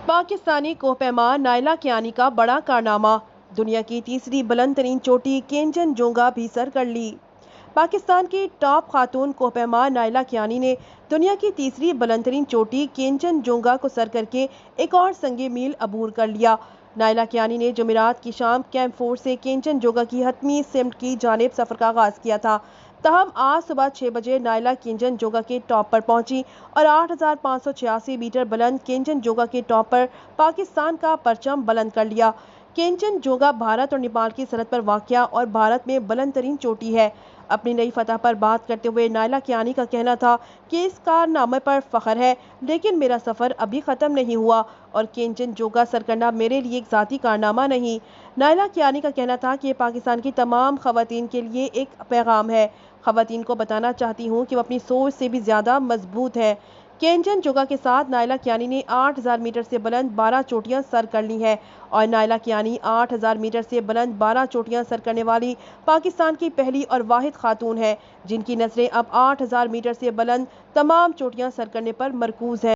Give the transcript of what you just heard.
पाकिस्तानी कोहपेमा नायला कियानी का बड़ा कारनामा। दुनिया की तीसरी बुलंद तरीन चोटी केंचनजुंगा भी सर कर ली। पाकिस्तान की टॉप खातून कोहपेमा नायला कियानी ने दुनिया की तीसरी बुलंद तरीन चोटी केंचनजुंगा को सर करके एक और संगे मील अबूर कर लिया। नायला कियानी ने जुमेरात की शाम कैंप 4 से केंचनजुंगा की हतमी सिमट की जानिब सफ़र का आगाज़ किया था। तहम आज सुबह 6 बजे नायला केंचनजुंगा के टॉप पर पहुंची और 8,586 मीटर बुलंद केंचनजुंगा के टॉप पर पाकिस्तान का परचम बुलंद कर लिया। केंचनजुंगा भारत और नेपाल की सरहद पर वाक़या और भारत में बुलंद तरीन चोटी है। अपनी नई फतह पर बात करते हुए नायला कियानी का कहना था कि इस कारनामे पर फ़ख्र है, लेकिन मेरा सफ़र अभी ख़त्म नहीं हुआ और केंचनजुंगा सर करना मेरे लिए एक ज़ाती कारनामा नहीं। नायला कियानी का कहना था कि ये पाकिस्तान की तमाम ख़वातीन के लिए एक पैगाम है। ख़वातीन को बताना चाहती हूँ कि वो अपनी सोच से भी ज़्यादा मजबूत है। केंचनजुंगा के साथ नायला कियानी ने 8,000 मीटर से बुलंद 12 चोटियां सर कर ली हैं और नायला कियानी 8,000 मीटर से बुलंद 12 चोटियां सर करने वाली पाकिस्तान की पहली और वाहिद खातून है, जिनकी नज़रें अब 8,000 मीटर से बुलंद तमाम चोटियां सर करने पर मरकूज़ है।